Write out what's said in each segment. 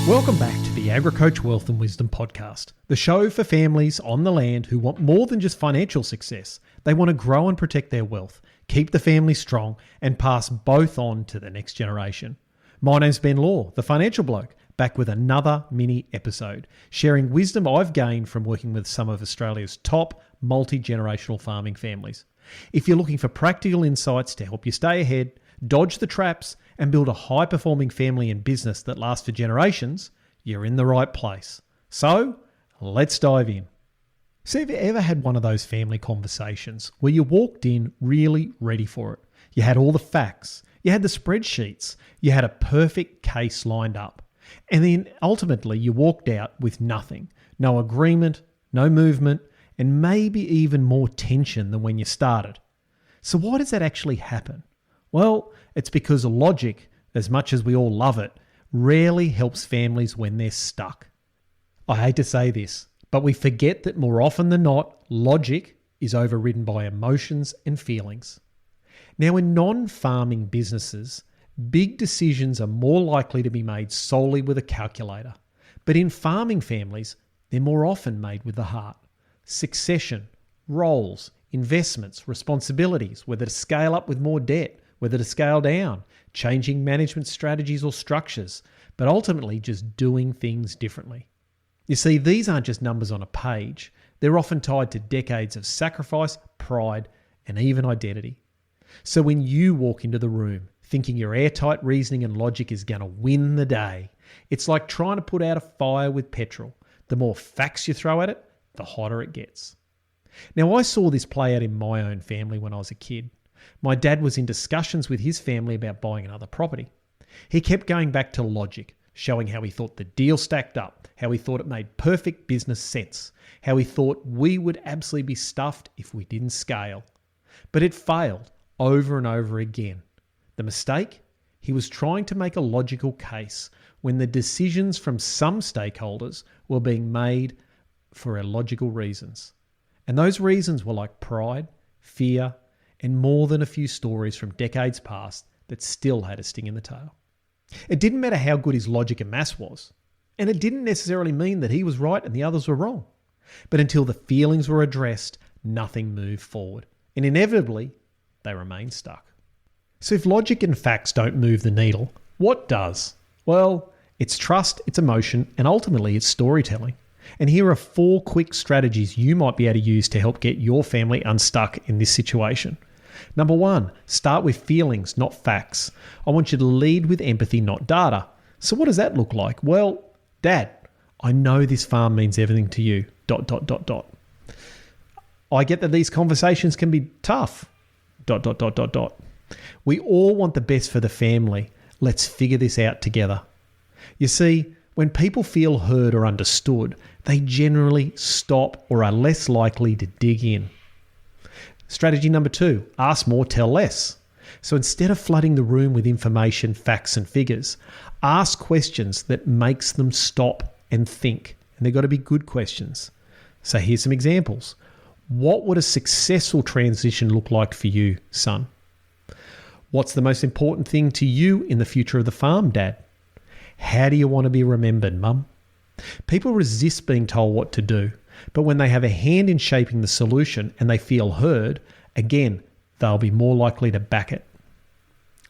Welcome back to the AgriCoach Wealth and Wisdom Podcast, the show for families on the land who want more than just financial success. They want to grow and protect their wealth, keep the family strong, and pass both on to the next generation. My name's Ben Law, the financial bloke, back with another mini episode, sharing wisdom I've gained from working with some of Australia's top multi-generational farming families. If you're looking for practical insights to help you stay ahead, dodge the traps, and build a high-performing family and business that lasts for generations, you're in the right place. So, let's dive in. So have you ever had one of those family conversations where you walked in really ready for it? You had all the facts, you had the spreadsheets, you had a perfect case lined up, and then ultimately you walked out with nothing, no agreement, no movement, and maybe even more tension than when you started. So why does that actually happen? Well, it's because logic, as much as we all love it, rarely helps families when they're stuck. I hate to say this, but we forget that more often than not, logic is overridden by emotions and feelings. Now, in non-farming businesses, big decisions are more likely to be made solely with a calculator. But in farming families, they're more often made with the heart. Succession, roles, investments, responsibilities, whether to scale up with more debt, whether to scale down, changing management strategies or structures, but ultimately just doing things differently. You see, these aren't just numbers on a page. They're often tied to decades of sacrifice, pride, and even identity. So when you walk into the room thinking your airtight reasoning and logic is going to win the day, it's like trying to put out a fire with petrol. The more facts you throw at it, the hotter it gets. Now, I saw this play out in my own family when I was a kid. My dad was in discussions with his family about buying another property. He kept going back to logic, showing how he thought the deal stacked up, how he thought it made perfect business sense, how he thought we would absolutely be stuffed if we didn't scale. But it failed over and over again. The mistake? He was trying to make a logical case when the decisions from some stakeholders were being made for illogical reasons. And those reasons were like pride, fear, and more than a few stories from decades past that still had a sting in the tail. It didn't matter how good his logic and maths was, and it didn't necessarily mean that he was right and the others were wrong. But until the feelings were addressed, nothing moved forward, and inevitably, they remained stuck. So if logic and facts don't move the needle, what does? Well, it's trust, it's emotion, and ultimately it's storytelling. And here are 4 quick strategies you might be able to use to help get your family unstuck in this situation. Number 1, start with feelings, not facts. I want you to lead with empathy, not data. So what does that look like? Well, Dad, I know this farm means everything to you, ... I get that these conversations can be tough, ... We all want the best for the family. Let's figure this out together. You see, when people feel heard or understood, they generally stop or are less likely to dig in. Strategy number 2, ask more, tell less. So instead of flooding the room with information, facts and figures, ask questions that makes them stop and think. And they've got to be good questions. So here's some examples. What would a successful transition look like for you, son? What's the most important thing to you in the future of the farm, Dad? How do you want to be remembered, Mum? People resist being told what to do, but when they have a hand in shaping the solution and they feel heard, again, they'll be more likely to back it.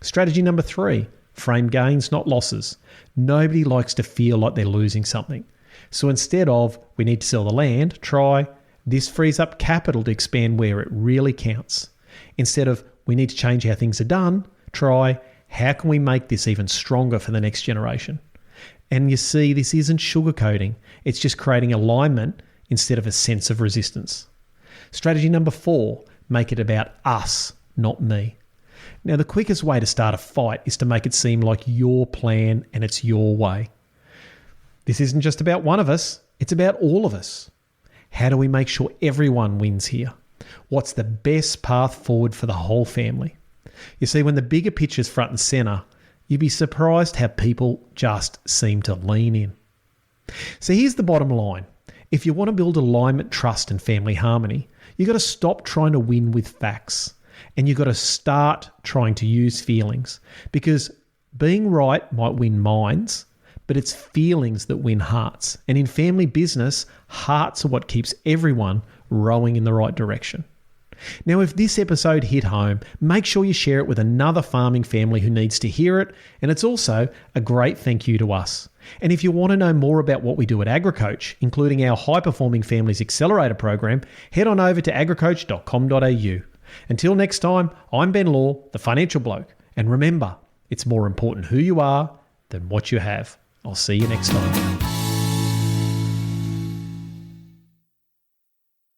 Strategy number 3, frame gains, not losses. Nobody likes to feel like they're losing something. So instead of, we need to sell the land, try, this frees up capital to expand where it really counts. Instead of, we need to change how things are done, try, how can we make this even stronger for the next generation? And you see, this isn't sugarcoating. It's just creating alignment instead of a sense of resistance. Strategy number 4, make it about us, not me. Now, the quickest way to start a fight is to make it seem like your plan and it's your way. This isn't just about one of us, it's about all of us. How do we make sure everyone wins here? What's the best path forward for the whole family? You see, when the bigger picture's front and center, you'd be surprised how people just seem to lean in. So here's the bottom line. If you want to build alignment, trust, and family harmony, you've got to stop trying to win with facts, and you've got to start trying to use feelings, because being right might win minds, but it's feelings that win hearts. And in family business, hearts are what keeps everyone rowing in the right direction. Now, if this episode hit home, make sure you share it with another farming family who needs to hear it, and it's also a great thank you to us. And if you want to know more about what we do at AgriCoach, including our High Performing Families Accelerator program, head on over to agricoach.com.au. Until next time, I'm Ben Law, the Financial Bloke, and remember, it's more important who you are than what you have. I'll see you next time.